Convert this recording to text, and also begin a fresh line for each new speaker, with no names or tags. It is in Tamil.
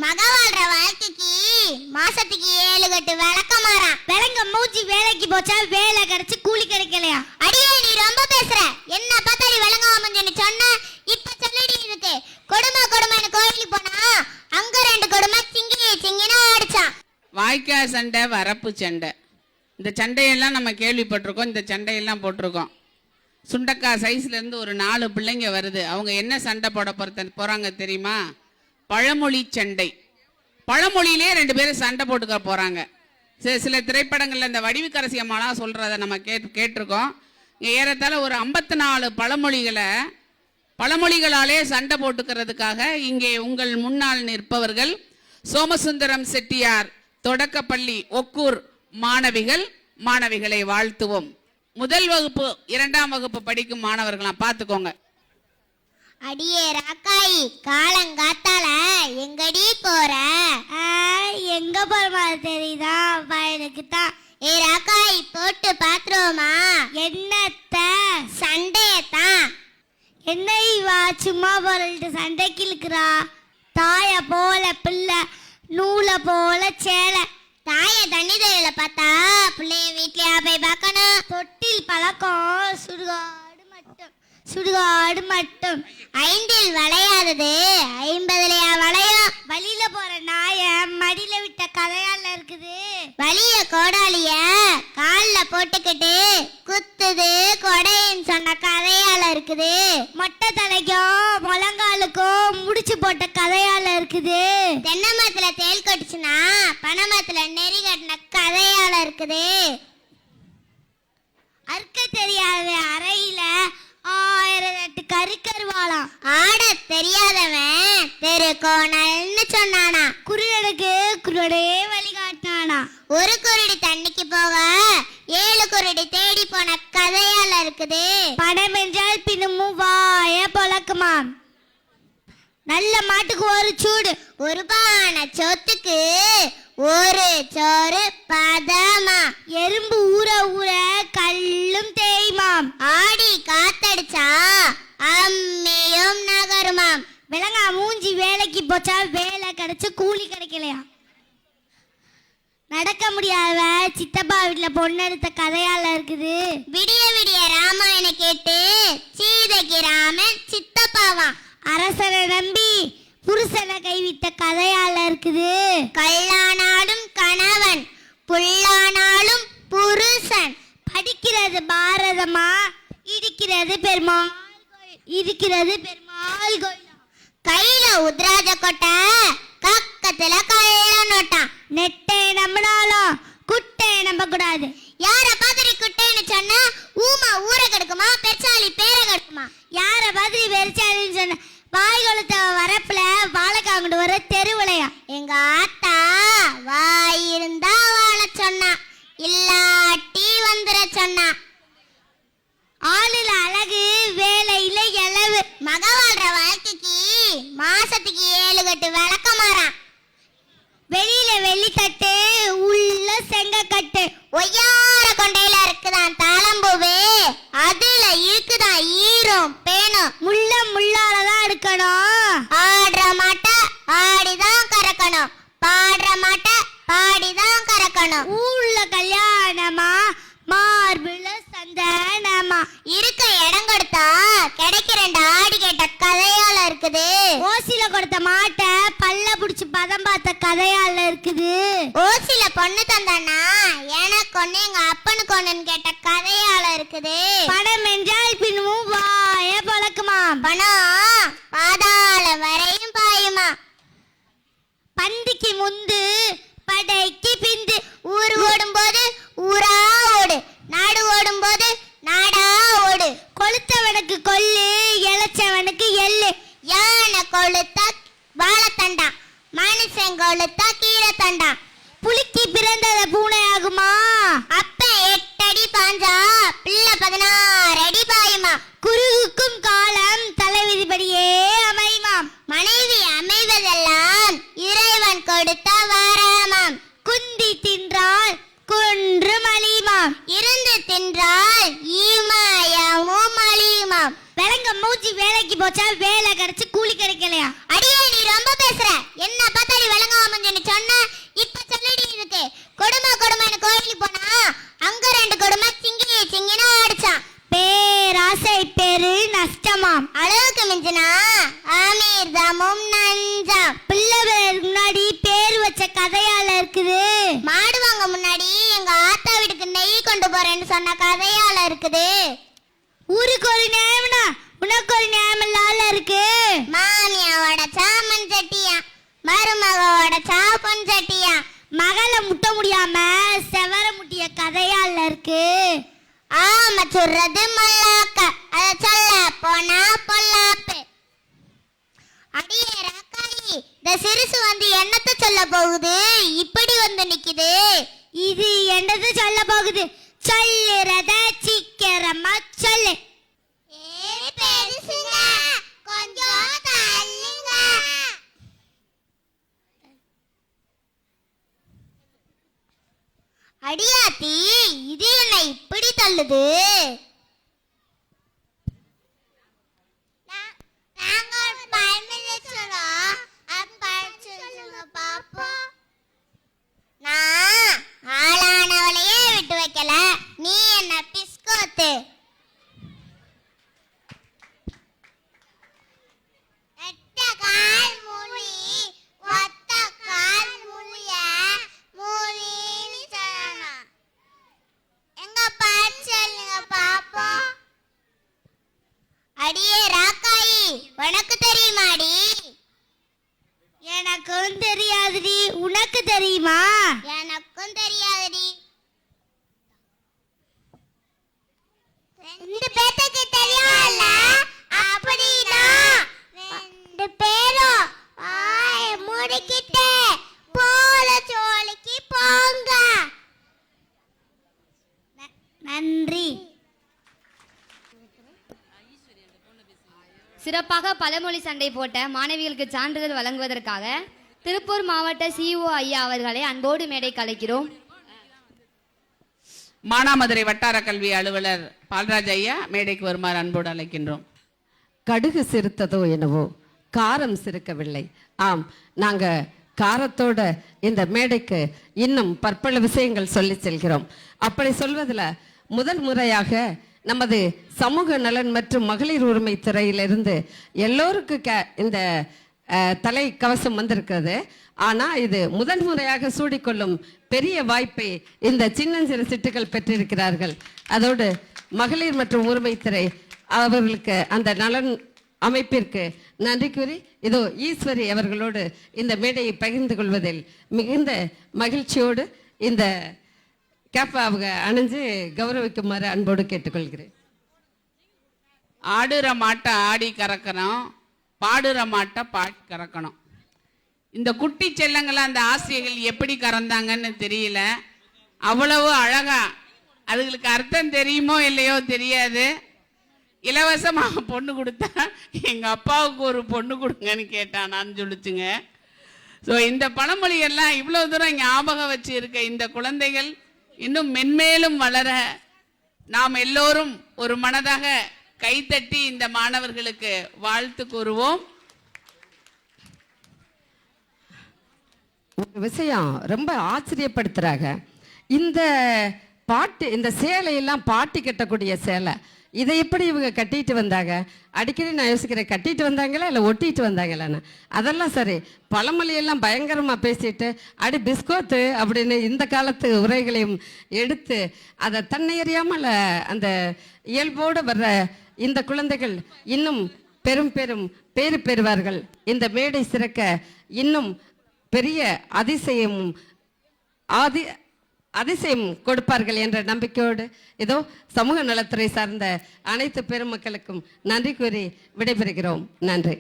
மக வாழ்ற வாழ்க்கைக்கு மாசத்துக்கு 7 கட்டு விளக்கமாறான்.
விளங்க மூஞ்சி வேலைக்கு போச்சா வேலை கிடைச்சு கூலி கிடைக்கலையா?
அடியே நீ ரொம்ப பேசுற. என்ன பார்த்தா நீ விளங்காமன்னு சொன்ன. இப்ப சொல்லடி இருக்கு. கொடுமைன்னு கோயிலுக்கு போனா அங்க 2 கொடுமை சிங்கினா அடிச்சான்.
வாய்க்கால் சண்டை, வரப்பு சண்டை, இந்த சண்டையெல்லாம் நம்ம கேள்விப்பட்டிருக்கோம். இந்த சண்டையெல்லாம் போட்டிருக்கோம். சுண்டக்காய் சைஸ்லேருந்து ஒரு 4 பிள்ளைங்க வருது. அவங்க என்ன சண்டை போட போகிறாங்க தெரியுமா? பழமொழி சண்டை. பழமொழியிலே 2 பேரும் சண்டை போட்டுக்க போகிறாங்க. சில திரைப்படங்களில் இந்த வடிவுக்கரசி அம்மாலாம் சொல்கிறத நம்ம கேட்டிருக்கோம். இங்கே ஏறத்தாழ ஒரு 54 பழமொழிகளாலே சண்டை போட்டுக்கிறதுக்காக இங்கே உங்கள் முன்னால் நிற்பவர்கள் சோமசுந்தரம் செட்டியார் தொடக்கப்பள்ளி ஒக்கூர் மாணவிகளை வாழ்த்துவோம். முதல் வகுப்பு 2ஆம் வகுப்பு படிக்கும் மாணவர்களாம் பார்த்துக்கோங்க.
அடியே ராக்காயி, காலங்காத்தால எங்கடி போற?
எங்க போறமா தெரியுதா? எனக்கு தான்.
ஏ ராக்காயி, போட்டு பாத்துருவோமா?
என்னத்த?
சண்டையத்தான்.
என்ன இவா சும்மா போறல்ட்டு சண்டைக்கு இழுக்கிறா? தாய போல பிள்ளை, நூலை போல சேலை.
தாய தண்ணி தொழில பார்த்தா பிள்ளைய வீட்லயா போய் பார்க்கணும்?
தொட்டில் பழக்கம் சுடுகாடு மட்டும்
5இல் வளையாதது 50லயா வளையும்?
வழியில போற நாய மடியில விட்ட கதையால இருக்குது.
வலிய கோடாலிய கால்ல போட்டுக்கிட்டு குத்துது கொடைன்னு சொன்ன கதையால இருக்குது.
மொட்டை தலைக்கும் முழங்காலுக்கும் முடிச்சு போட்ட கதையால இருக்குது.
தென்னை மரத்துல தேல் கட்டுச்சுன்னா பனைமரத்துல நெறி கட்டின கதையால இருக்குது.
அறுக்க தெரியாத அறையில 1008 கருவாளாம்.
ஆட தெரியாதவன் தெருக்கோணல்னு சொன்னானா.
குருடனுக்கு குருடே வழிகாட்டினானா.
ஒரு குருடி தண்ணிக்கு போக 7 குருடி தேடி போன கதையால இருக்குது.
பணம் என்றால் பின்னும் வாய பொழக்குமாம். நல்ல மாட்டுக்கு ஒரு சூடு,
ஒரு பானை சொத்துக்கு ஒரு சோறு பதமா.
எறும்பு ஊற கல்லும் தேய்மாம்.
ஆடி காத்தடிச்சா அம்மியும் நகருமாம்.
விலங்கா மூஞ்சி வேலைக்கு போச்சா வேலை கிடைச்சு கூலி கிடைக்கலையா? நடக்க முடியாத சித்தப்பா வீட்டுல பொண்ணு எடுத்த கதையால இருக்குது.
விடிய விடிய ராமாயணம் கேட்டு சீதைக்கு ராமன் சித்தப்பாவான்.
அரசனை நம்பி புருஷனை கைவிட்ட கதையால இருக்குது.
கல்லானாலும் கணவன், புல்லானாலும் புருஷன்.
படிக்கிறது பாரதமா, இருக்கிறது பெருமாள் கோயில்.
கையில உத்ராஜ கொட்டை, கக்கத்துல கள்ள நோட்டான்.
நெட்டை நம்பினாலும் குட்டை நம்ப கூடாது.
யார பாதிரி குட்டைன்னு சொன்னா ஊமா ஊற கெடுக்குமா, பெருச்சாலி பேர கெடுக்குமா?
யார பாதிரி பெருச்சாலின்னு சொன்ன வாய்கொளுத்த வரப்புல வாழைக்காங்கிட்டு வர தெருவிலையா?
எங்க ஆத்தா வாய் இருந்தா வாழ சொன்னா, இல்லாட்டி வந்துட சொன்னா.
ஆளுல அழகு, வேலையில இளவு.
மக வாழ்ற வாழ்க்கைக்கு மாசத்துக்கு 7 கட்டு விளக்கமாறான்.
வெளியில வெள்ளித்தட்டு, உள்ள செங்கக்கட்டு.
ஒய்யார கொண்டையில இருக்குதான் தாளம்பூவு, அதுல இருக்குதான் ஈரும் பேணும்.
முள்ளாலதான் எடுக்கணும்.
ஆடுற மாட்ட ஆடிதான் கறக்கணும், பாடுற மாட்ட பாடிதான் கறக்கணும்.
ஊர்ல கல்யாணமா, மார்பிள சந்தனமா.
இருக்க இடம் கொடுத்தா கிடைக்க 2 ஆடி கேட்ட கதையால இருக்குது.
ஓசில கொடுத்த மாட்டை பல்ல புடிச்சு பதம் பார்த்த கதையால இருக்குது.
ஓசில பொண்ணு தந்தானா எனக்கு ஒண்ணு எங்க அப்பனுக்கு ஒண்ணுன்னு கேட்ட கதையால இருக்குது.
பணம் என்றால் பின்னும் வாய பழக்குமா.
பணம் பாதாள வரையும் பாயுமா.
பந்திக்கு முந்து படைக்கு பிந்து.
ஊர் ஓடும்போது ஊரா ஓடு, நாடு ஓடும்போது நாடா ஓடு.
கொளுத்தவனுக்கு கொல்லு, இளைச்சவனுக்கு எள்ளு.
யானை கொளுத்தா வாழைத்தண்டா, மனுஷன் கொளுத்தா கீழே தண்டா.
புலிக்கு பிறந்தத பூனை ஆகுமா?
அப்ப 8 அடி பாஞ்சா பிள்ளை 16 அடி பாயுமா.
குருவுக்கும் காலம் தலைவிதிப்படியே அமையுமாம்.
மனைவி அமைவதெல்லாம் இறைவன் கொடுத்த வாராமாம்.
குந்தி தின்றால் குன்று மலியுமாம்.
இருந்து தின்றால் ஈமாயமும் அழியுமாம்.
விலங்க மூஞ்சி வேலைக்கு போச்சா வேலை கிடைச்சு கூலி கிடைக்கலையா?
அடியே நீ ரொம்ப பேசுற. என்ன பார்த்தா சொன்ன கதையால இருக்குது.
ஊருக்கு ஒரு நியாயம்னா உனக்கு ஒரு நியாயம் இல்லாத இருக்கு.
மாமியாவோட சாமன் சட்டியா, மருமகோட சாப்பன் சட்டியா,
மகளை முட்ட முடியாம செவர முட்டிய கதையால இருக்கு.
ஆமா சொல்றது மல்லாக்க, அத சொல்ல போனா பொல்லாப்பு. அடியே ராக்காயி, இந்த சிறுசு வந்து என்னத்த சொல்ல போகுது? இப்படி வந்து நிக்குது.
இது என்னது சொல்ல போகுது? சொல்லுறத சீக்கிரமா சொல்லு.
பெருசுங்க, கொஞ்சம் தள்ளுங்க. அடியாத்தி, இது என்ன இப்படி தள்ளுது? நான் ஆளானவளையே விட்டு வைக்கல, நீ என்ன பிஸ்கோத்து. அடியே ராக்காயி, உனக்கு தெரியுமாடி?
எனக்கும் தெரியாதுடி, உனக்கு தெரியுமா?
எனக்கும் தெரியாதுடி. ரெண்டு பேத்துக்கு தெரியும்ல, அப்படினா ரெண்டு பேரும் வாயை மூடிக்கிட்டு போல சோழிக்கு போங்க.
நன்றி.
சிறப்பாக பழமொழி சண்டை போட்ட மாணவிகளுக்கு சான்றிதழ் வழங்குவதற்காக திருப்பூர் மாவட்ட சிஇஓ ஐயா அவர்களை அன்போடு மேடை கலைக்கிறோம்.
மானாமதுரை வட்டார கல்வி அலுவலர் பால்ராஜ் ஐயா மேடைக்கு வருமாறு அன்போடு அழைக்கின்றோம்.
கடுகு சிறுத்ததோ என்னவோ காரம் சிறுக்கவில்லை. ஆம், நாங்க காரத்தோட இந்த மேடைக்கு இன்னும் பற்பல விஷயங்கள் சொல்லி செல்கிறோம். அப்படி சொல்வதில் முதல் முறையாக நமது சமூக நலன் மற்றும் மகளிர் உரிமை துறையிலிருந்து எல்லோருக்கும் இந்த தலை கவசம் வந்திருக்கிறது. ஆனால் இது முதன் முறையாக சூடிக்கொள்ளும் பெரிய வாய்ப்பை இந்த சின்னஞ்சிறு சிட்டுகள் பெற்றிருக்கிறார்கள். அதோடு மகளிர் மற்றும் உரிமைத்துறை அவர்களுக்கு அந்த நலன் அமைப்பிற்கு நன்றி கூறி இதோ ஈஸ்வரி அவர்களோடு இந்த மேடையை பகிர்ந்து கொள்வதில் மிகுந்த மகிழ்ச்சியோடு இந்த கேப் அவங்க அணிஞ்சு கௌரவிக்குமாறு அன்போடு கேட்டுக்கொள்கிறேன்.
ஆடுற மாட்டை ஆடி கறக்கணும், பாடுற மாட்டை பாடி கறக்கணும். இந்த குட்டி செல்லங்களை அந்த ஆசிரியர்கள் எப்படி கறந்தாங்கன்னு தெரியல. அவ்வளவு அழகா, அதுகளுக்கு அர்த்தம் தெரியுமோ இல்லையோ தெரியாது. இலவசமாக பொண்ணு கொடுத்தா எங்கள் அப்பாவுக்கு ஒரு பொண்ணு கொடுங்கன்னு கேட்டானான்னு சொல்லிச்சுங்க. ஸோ இந்த பழமொழியெல்லாம் இவ்வளோ தூரம் ஞாபகம் வச்சு இருக்க இந்த குழந்தைகள் இன்னும் மென்மேலும் வளர நாம் எல்லோரும் ஒரு மனதாக கைத்தட்டி இந்த மாணவர்களுக்கு வாழ்த்து கூறுவோம்.
ஒரு விஷயம் ரொம்ப ஆச்சரியப்படுத்துறாங்க. இந்த பாட்டு, இந்த சேலையெல்லாம் பாட்டி கட்டக்கூடிய சேலை, இதை எப்படி இவங்க கட்டிட்டு வந்தாங்க? அடிக்கடி நான் யோசிக்கிறேன், கட்டிட்டு வந்தாங்களா இல்லை ஒட்டிட்டு வந்தாங்களான்னு. அதெல்லாம் சரி, பழமொழியெல்லாம் பயங்கரமாக பேசிட்டு அடி பிஸ்கோத்து அப்படின்னு இந்த காலத்து உரைகளையும் எடுத்து அதை தன்னையறியாமல் அந்த இயல்போடு வர்ற இந்த குழந்தைகள் இன்னும் பெரும் பெரும் பேறு பெறுவார்கள். இந்த மேடை சிறக்க இன்னும் பெரிய அதிசயம் கொடுப்பார்கள் என்ற நம்பிக்கையோடு இதோ சமூக நலத்துறை சார்ந்த அனைத்து பெருமக்களுக்கும் நன்றி கூறி விடைபெறுகிறோம். நன்றி.